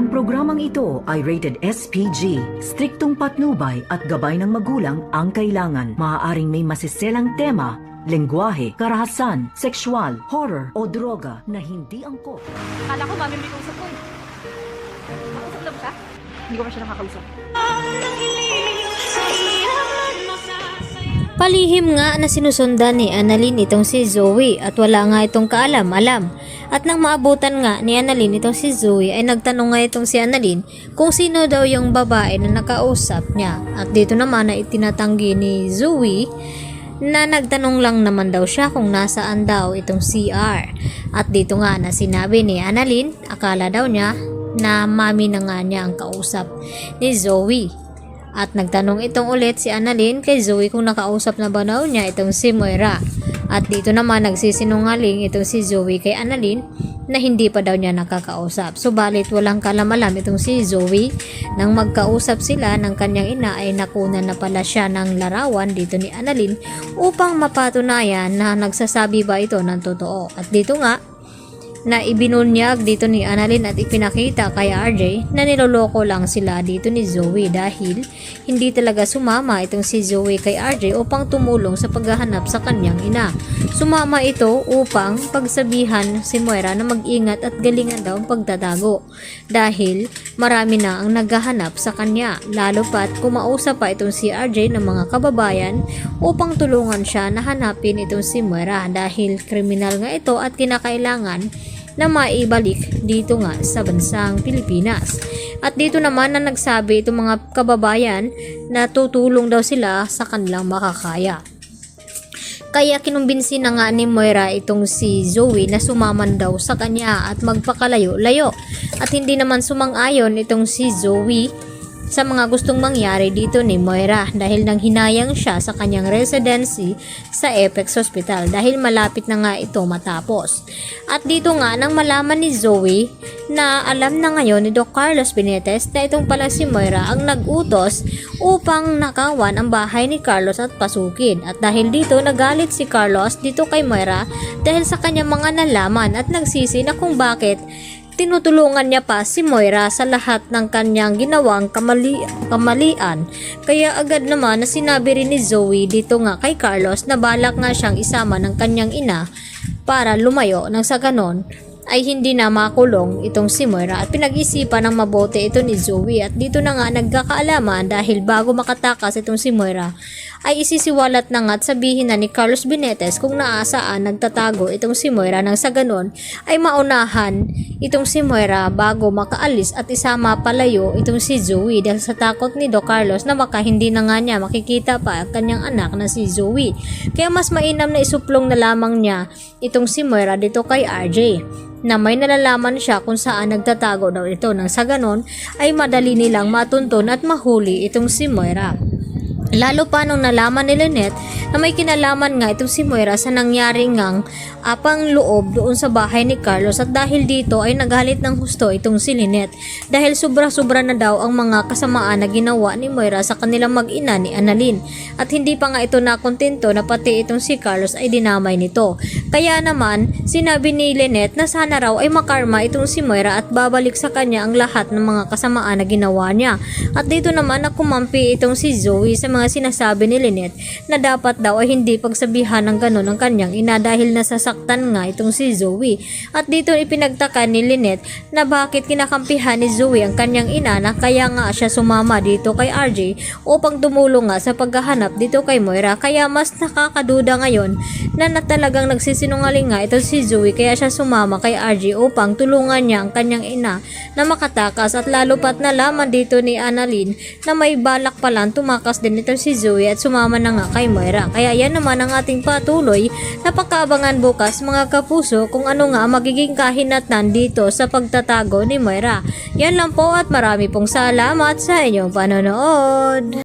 Ang programang ito ay rated SPG. Striktong patnubay at gabay ng magulang ang kailangan. Maaaring may masiselang tema, lengguwahe, karahasan, sexual, horror o droga na hindi angkop. Akala ko mami may kausap ko eh. Nakausap lang siya? Hindi ko pa siya nakakausap. Palihim nga na sinusundan ni Annalyn itong si Zoe at wala nga itong kaalam-alam. At nang maabutan nga ni Annalyn itong si Zoe ay nagtanong nga itong si Annalyn kung sino daw yung babae na nakausap niya. At dito naman ay itinatanggi ni Zoe na nagtanong lang naman daw siya kung nasaan daw itong CR. At dito nga na sinabi ni Annalyn, akala daw niya na mami na nga niya ang kausap ni Zoe. At nagtanong itong ulit si Annalyn kay Zoe kung nakausap na ba daw niya itong si Moira. At dito naman nagsisinungaling itong si Zoe kay Annalyn na hindi pa daw niya nakakausap. Subalit walang kalam-alam itong si Zoe. Nang magkausap sila ng kanyang ina ay nakunan na pala siya ng larawan dito ni Annalyn upang mapatunayan na nagsasabi ba ito ng totoo. At dito nga na ibinunyag dito ni Annalyn at ipinakita kay RJ na niloloko lang sila dito ni Zoe dahil hindi talaga sumama itong si Zoe kay RJ upang tumulong sa paghahanap sa kanyang ina. Sumama ito upang pagsabihan si Moira na mag-ingat at galingan daw ang pagtatago dahil marami na ang naghahanap sa kanya, lalo pat kumausap pa itong si RJ ng mga kababayan upang tulungan siya na hanapin itong si Moira dahil kriminal nga ito at kinakailangan na maibalik dito nga sa bansang Pilipinas. At dito naman na nagsabi itong mga kababayan na tutulong daw sila sa kanilang makakaya. Kaya kinumbinsi na nga ni Moira itong si Zoe na sumaman daw sa kanya at magpakalayo-layo. At hindi naman sumang-ayon itong si Zoe sa mga gustong mangyari dito ni Moira dahil nang hinayang siya sa kanyang residency sa Apex Hospital dahil malapit na nga ito matapos. At dito nga nang malaman ni Zoe na alam na ngayon ni Doc Carlos Benitez na itong pala si Moira ang nag-utos upang nakawan ang bahay ni Carlos at pasukin. At dahil dito nagalit si Carlos dito kay Moira dahil sa kanyang mga nalaman at nagsisi na kung bakit tinutulungan niya pa si Moira sa lahat ng kanyang ginawang kamalian. Kaya agad naman na sinabi rin ni Zoe dito nga kay Carlos na balak nga siyang isama ng kanyang ina para lumayo nang sa ganon ay hindi na makulong itong si Moira. At pinag-isipan ng mabuti ito ni Zoe at dito na nga nagkakaalaman dahil bago makatakas itong si Moira ay isisiwalat na nga at sabihin na ni Carlos Benitez kung naasaan nagtatago itong si Moira nang sa ganon ay maunahan itong si Moira bago makaalis at isama palayo itong si Zoe dahil sa takot ni Doc Carlos na baka hindi na nga niya makikita pa ang kanyang anak na si Zoe. Kaya mas mainam na isuplong na lamang niya itong si Moira dito kay RJ na may nalalaman siya kung saan nagtatago daw ito nang sa ganon ay madali nilang matunton at mahuli itong si Moira. Lalo pa nung nalaman ni Lynette na may kinalaman nga itong si Moira sa nangyaring ngang apang loob doon sa bahay ni Carlos at dahil dito ay naghalit ng husto itong si Lynette dahil sobra-sobra na daw ang mga kasamaan na ginawa ni Moira sa kanilang mag-ina ni Annalyn at hindi pa nga ito nakontento na pati itong si Carlos ay dinamay nito. Kaya naman sinabi ni Lynette na sana raw ay makarma itong si Moira at babalik sa kanya ang lahat ng mga kasamaan na ginawa niya. At dito naman na kumampi itong si Zoe sa mga sinasabi ni Lynette na dapat daw ay hindi pagsabihan ng ganon ang kanyang ina dahil nasasaktan nga itong si Zoe. At dito ipinagtaka ni Lynette na bakit kinakampihan ni Zoe ang kanyang ina na kaya nga siya sumama dito kay RJ upang tumulong nga sa paghahanap dito kay Moira. Kaya mas nakakaduda ngayon na talagang nagsisinungaling nga ito si Zoe kaya siya sumama kay RJ upang tulungan niya ang kanyang ina na makatakas. At lalo pat nalaman dito ni Annalyn na may balak palang tumakas din ito si Zoe at sumama na nga kay Moira. Kaya yan naman ang ating patuloy na pagkaabangan bukas mga kapuso kung ano nga magiging kahinatnan dito sa pagtatago ni Moira. Yan lang po at marami pong salamat sa inyong panonood.